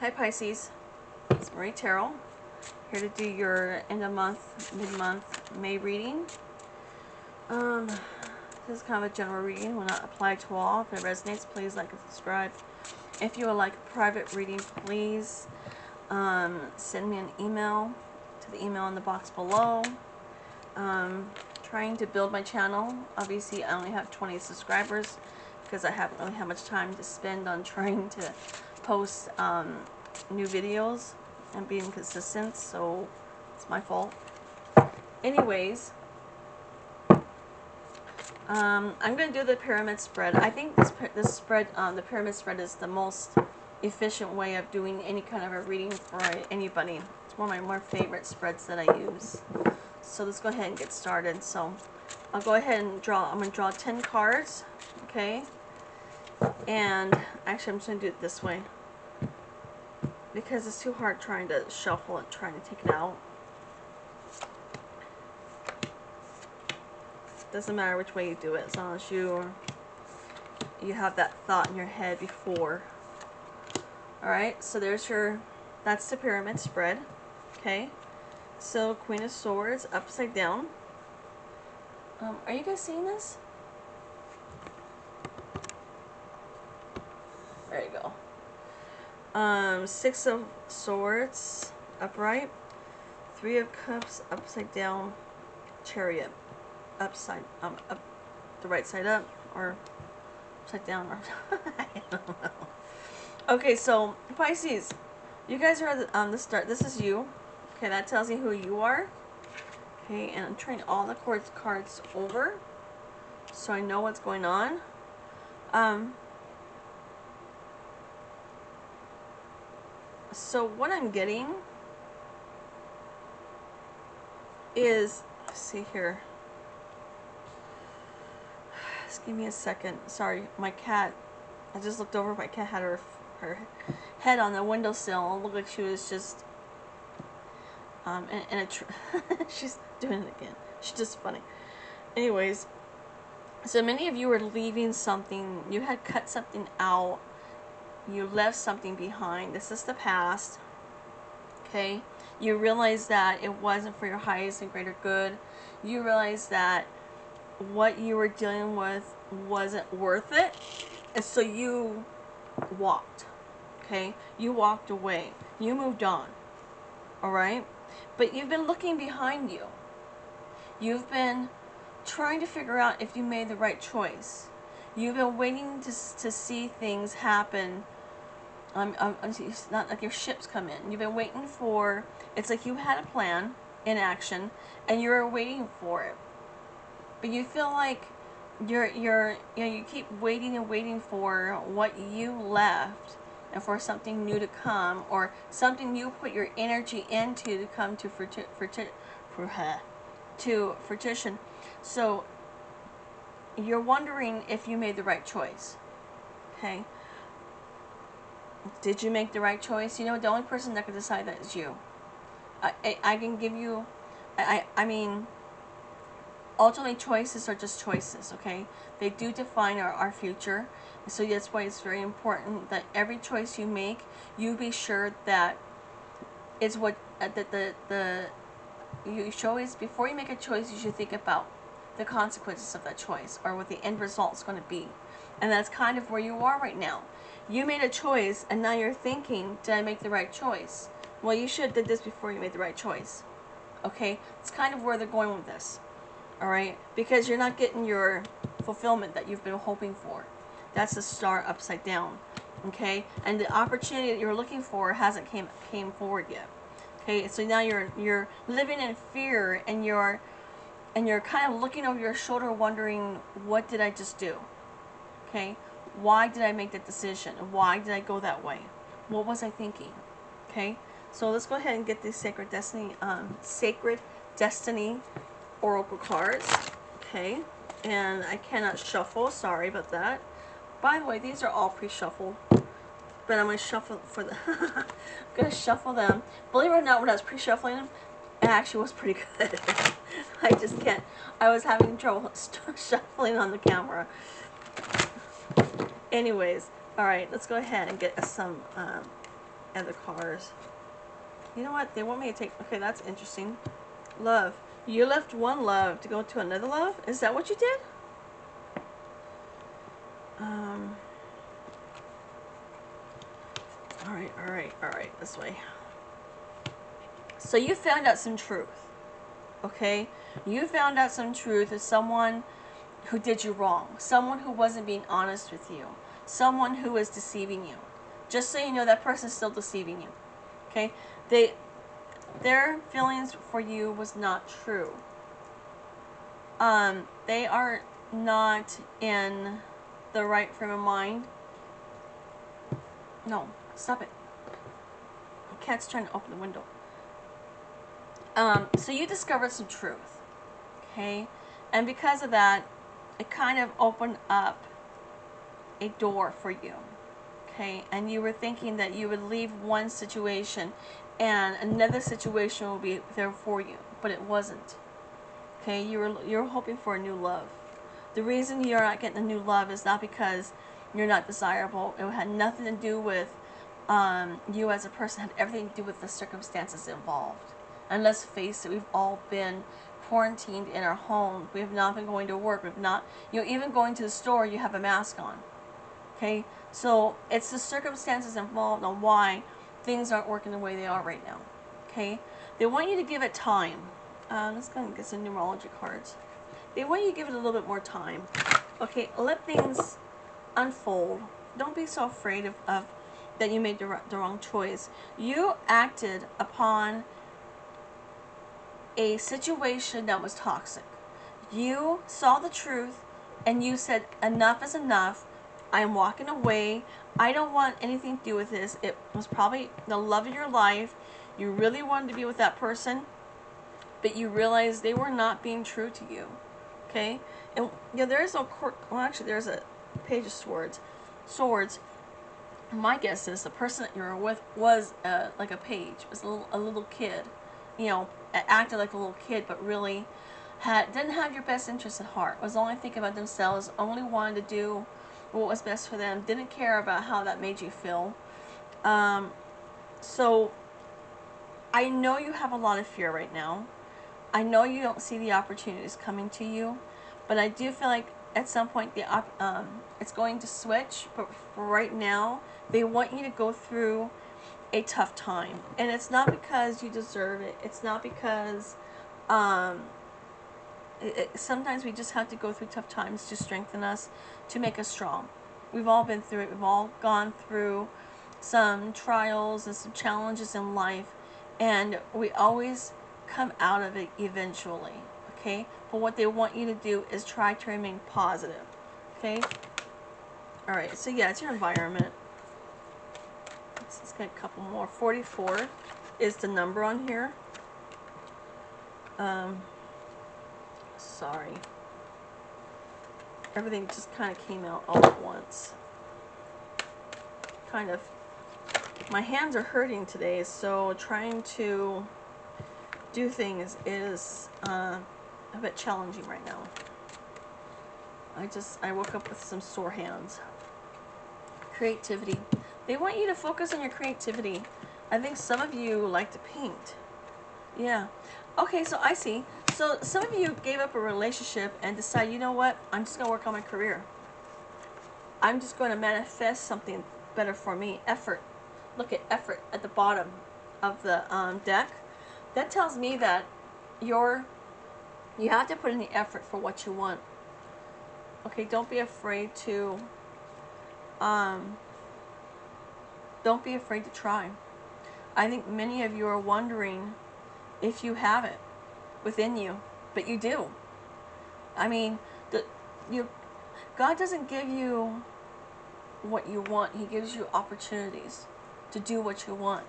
Hi Pisces, it's Marie Tarot, here to do your end of month, mid-month May reading. This is kind of a general reading, will not apply to all. If it resonates, please like and subscribe. If you would like a private reading, please send me an email to the email in the box below. Trying to build my channel. Obviously I only have 20 subscribers because I haven't really had much time to spend on trying to post new videos and being consistent, so it's my fault. Anyways, I'm going to do the pyramid spread. I think this spread, the pyramid spread, is the most efficient way of doing any kind of a reading for anybody. It's one of my more favorite spreads that I use. So let's go ahead and get started. So I'll go ahead and draw. I'm going to draw 10 cards, okay? And actually I'm just going to do it this way because it's too hard trying to shuffle it, trying to take it out. Doesn't matter which way you do it, as long as you have that thought in your head before. Alright, so there's that's the pyramid spread. Okay, so Queen of Swords upside down. Are you guys seeing this? There you go. Six of Swords upright, Three of Cups upside down, Chariot upside up, the right side up, or upside down, or I don't know. Okay, so Pisces, you guys are the start. This is you. Okay, that tells you who you are. Okay, and I'm turning all the cards over so I know what's going on. So what I'm getting is, let's see here. Just give me a second. Sorry, my cat. I just looked over. My cat had her head on the windowsill. It looked like she was just she's doing it again. She's just funny. Anyways, so many of you are leaving something. You had cut something out. You left something behind. This is the past. Okay, you realize that it wasn't for your highest and greater good. You realize that what you were dealing with wasn't worth it, and so you walked. Okay, you walked away. You moved on. All right, but you've been looking behind you. You've been trying to figure out if you made the right choice. You've been waiting to see things happen. It's not like your ships come in. You've been waiting for. It's like you had a plan in action, and you're waiting for it. But you feel like you keep waiting and waiting for what you left, and for something new to come, or something you put your energy into to come to fruition. So you're wondering if you made the right choice. Okay. Did you make the right choice? You know, the only person that can decide that is you. I can give you, I mean, ultimately choices are just choices, okay? They do define our future. So that's why it's very important that every choice you make, you be sure that it's what, you should always, before you make a choice, you should think about the consequences of that choice, or what the end result is going to be. And that's kind of where you are right now. You made a choice, and now you're thinking, did I make the right choice? Well, you should have did this before you made the right choice. Okay? It's kind of where they're going with this. Alright? Because you're not getting your fulfillment that you've been hoping for. That's the star upside down. Okay? And the opportunity that you're looking for hasn't came forward yet. Okay? So now you're living in fear, and you're kind of looking over your shoulder wondering, what did I just do? Okay? Why did I make that decision? Why did I go that way? What was I thinking? Okay? So let's go ahead and get these Sacred Destiny Oracle cards. Okay? And I cannot shuffle. Sorry about that. By the way, these are all pre-shuffled. But I'm going to shuffle for the I'm going to shuffle them. Believe it or not, when I was pre-shuffling them, it actually was pretty good. I just can't. I was having trouble shuffling on the camera. Anyways, alright, let's go ahead and get some and the cars. You know what? They want me to take... Okay, that's interesting. Love. You left one love to go to another love? Is that what you did? Alright. This way. So you found out some truth. Okay? You found out some truth of someone who did you wrong. Someone who wasn't being honest with you. Someone who was deceiving you. Just so you know, that person's still deceiving you. Okay? Their feelings for you was not true. They are not in the right frame of mind. No, stop it. The cat's trying to open the window. So you discovered some truth. Okay? And because of that, it kind of opened up a door for you. Okay? And you were thinking that you would leave one situation and another situation will be there for you. But it wasn't. Okay? You were hoping for a new love. The reason you're not getting a new love is not because you're not desirable. It had nothing to do with you as a person. It had everything to do with the circumstances involved. And let's face it, we've all been quarantined in our home. We have not been going to work. We've not, even going to the store, you have a mask on. Okay? So it's the circumstances involved on why things aren't working the way they are right now. Okay? They want you to give it time. Let's go and get some numerology cards. They want you to give it a little bit more time. Okay, let things unfold. Don't be so afraid of that you made the wrong choice. You acted upon a situation that was toxic. You saw the truth and you said, enough is enough. I'm walking away. I don't want anything to do with this. It was probably the love of your life. You really wanted to be with that person, but you realized they were not being true to you. Okay? And there is no court. Well, actually, there's a page of swords. My guess is the person that you were with was like a page. Was a little kid. Acted like a little kid, but really didn't have your best interest at heart. Was only thinking about themselves. Only wanted to do what was best for them. Didn't care about how that made you feel. So I know you have a lot of fear right now. I know you don't see the opportunities coming to you, but I do feel like at some point it's going to switch. But for right now, they want you to go through a tough time, and it's not because you deserve it. It's not because sometimes we just have to go through tough times to strengthen us, to make us strong. We've all been through it. We've all gone through some trials and some challenges in life, and we always come out of it eventually. Okay? But what they want you to do is try to remain positive. Okay? Alright, so yeah, it's your environment. Let's get a couple more. 44 is the number on here. Sorry. Everything just kind of came out all at once. Kind of. My hands are hurting today, so trying to do things is a bit challenging right now. I woke up with some sore hands. Creativity. They want you to focus on your creativity. I think some of you like to paint. Yeah. Okay, so I see. So some of you gave up a relationship and decided, you know what? I'm just going to work on my career. I'm just going to manifest something better for me. Effort. Look at effort at the bottom of the deck. That tells me that you have to put in the effort for what you want. Okay, don't be afraid to try. I think many of you are wondering if you have it within you, but you do. I mean, God doesn't give you what you want. He gives you opportunities to do what you want.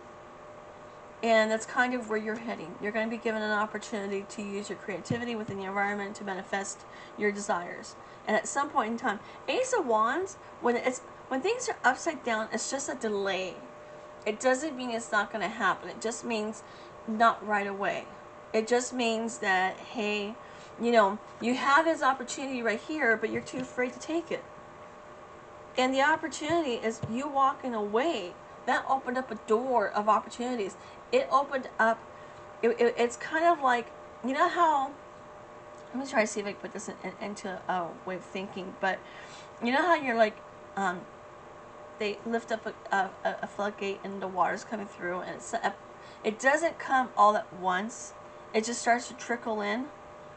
And that's kind of where you're heading. You're going to be given an opportunity to use your creativity within the environment to manifest your desires. And at some point in time, Ace of Wands, when things are upside down, it's just a delay. It doesn't mean it's not going to happen. It just means not right away. It just means that, hey, you have this opportunity right here, but you're too afraid to take it. And the opportunity is you walking away that opened up a door of opportunities. It opened up, it's kind of like, you know how, let me try to see if I can put this into a way of thinking, but you know how you're like, they lift up a floodgate and the water's coming through, and it doesn't come all at once. It just starts to trickle in,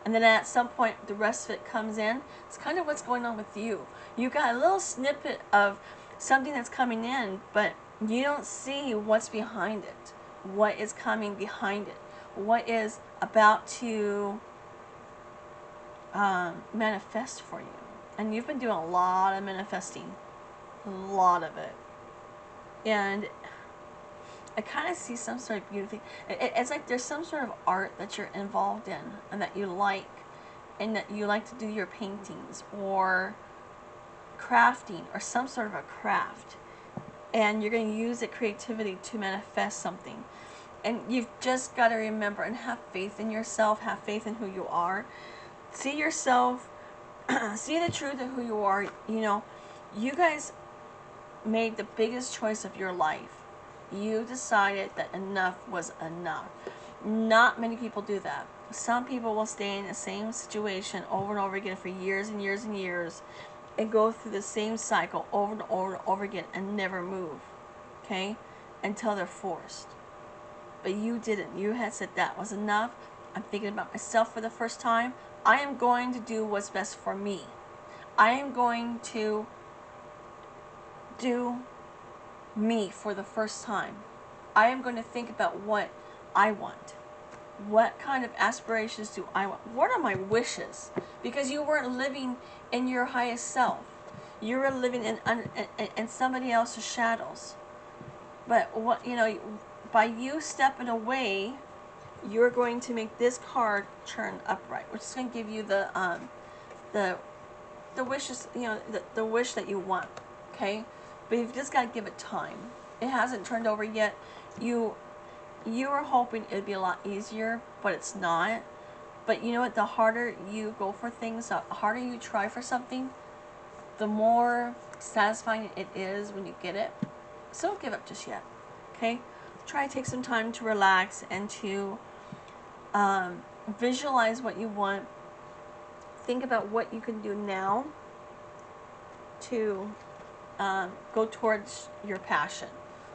and then at some point the rest of it comes in. It's kind of what's going on with you. You got a little snippet of something that's coming in, but you don't see what's behind it, what is coming behind it, what is about to manifest for you. And you've been doing a lot of manifesting, a lot of it. And I kind of see some sort of beauty. It's like there's some sort of art that you're involved in and that you like, and that you like to do your paintings or crafting or some sort of a craft. And you're going to use the creativity to manifest something. And you've just got to remember and have faith in yourself, have faith in who you are. See yourself, see the truth of who you are. You know, you guys made the biggest choice of your life. You decided that enough was enough. Not many people do that. Some people will stay in the same situation over and over again for years and years and years and go through the same cycle over and over and over again and never move, okay, until they're forced. But you didn't. You had said that was enough. I'm thinking about myself for the first time. I am going to do what's best for me. I am going to do me for the first time. I am going to think about what I want. What kind of aspirations do I want? What are my wishes? Because you weren't living in your highest self. You were living in somebody else's shadows. But what, you know, by you stepping away, you're going to make this card turn upright, which is going to give you the wishes, you know, the wish that you want. Okay, but you've just got to give it time. It hasn't turned over yet. You were hoping it'd be a lot easier, but it's not. But you know what? The harder you go for things, the harder you try for something, the more satisfying it is when you get it. So don't give up just yet. Okay? Try to take some time to relax and to visualize what you want. Think about what you can do now to go towards your passion,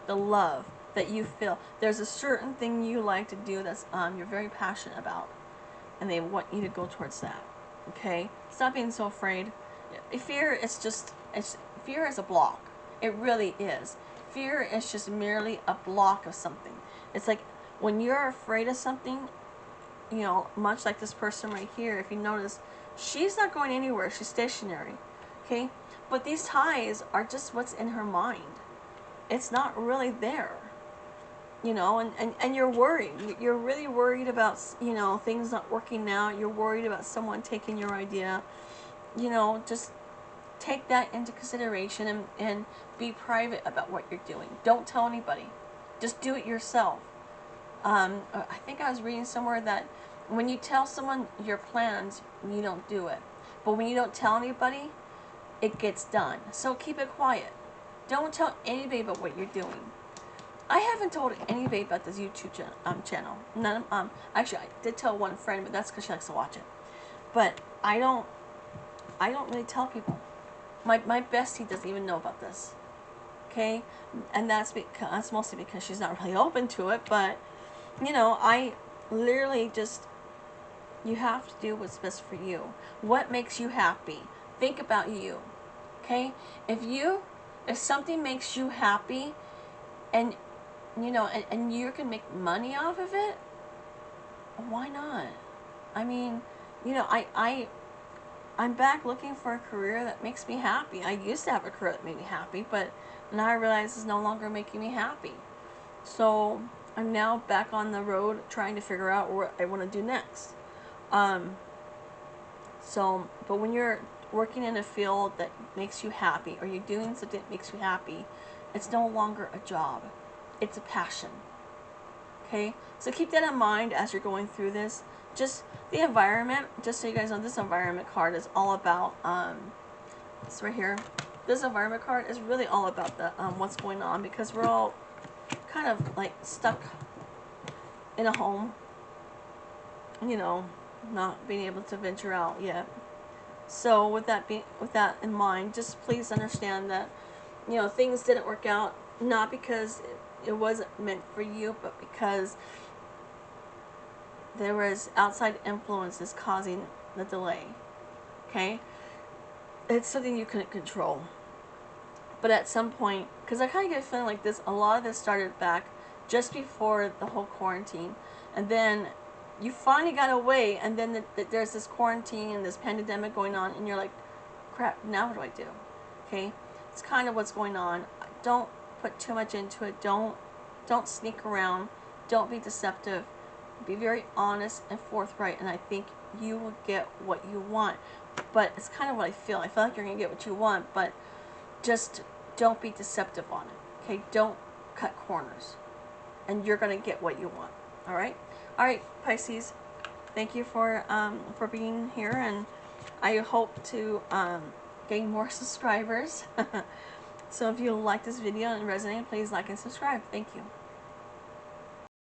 the love that you feel. There's a certain thing you like to do that's you're very passionate about, and they want you to go towards that. Okay? Stop being so afraid. Fear is fear is a block. It really is. Fear is just merely a block of something. It's like when you're afraid of something, you know, much like this person right here, if you notice, she's not going anywhere. She's stationary. Okay? But these ties are just what's in her mind. It's not really there. You know, and you're worried. You're really worried about, you know, things not working out. You're worried about someone taking your idea. You know, just take that into consideration and be private about what you're doing. Don't tell anybody. Just do it yourself. I think I was reading somewhere that when you tell someone your plans, you don't do it. But when you don't tell anybody, it gets done. So keep it quiet. Don't tell anybody about what you're doing. I haven't told anybody about this YouTube channel. None of, actually, I did tell one friend, but that's because she likes to watch it. But I don't really tell people. My bestie doesn't even know about this. Okay, and that's mostly because she's not really open to it. But you know, I literally just, you have to do what's best for you. What makes you happy? Think about you. Okay, if something makes you happy, and you know, and you can make money off of it, why not? I mean, you know, I'm back looking for a career that makes me happy. I used to have a career that made me happy, but now I realize it's no longer making me happy. So I'm now back on the road trying to figure out what I want to do next. But when you're working in a field that makes you happy, or you're doing something that makes you happy, it's no longer a job. It's a passion. Okay? So keep that in mind as you're going through this. Just the environment, just so you guys know, this environment card is all about, this right here, this environment card is really all about the what's going on, because we're all kind of like stuck in a home, you know, not being able to venture out yet. So with that in mind, just please understand that, you know, things didn't work out, not because it wasn't meant for you, but because there was outside influences causing the delay. Okay? It's something you couldn't control. But at some point, because I kind of get a feeling like this, a lot of this started back just before the whole quarantine. And then you finally got away, and then there's this quarantine and this pandemic going on, and you're like, crap, now what do I do? Okay? It's kind of what's going on. Don't put too much into it. Don't sneak around. Don't be deceptive. Be very honest and forthright, and I think you will get what you want. But it's kind of what I feel. I feel like you're going to get what you want, but just don't be deceptive on it. Okay? Don't cut corners, and you're going to get what you want. All right? All right, Pisces. Thank you for being here, and I hope to gain more subscribers. So if you like this video and resonate, please like and subscribe. Thank you.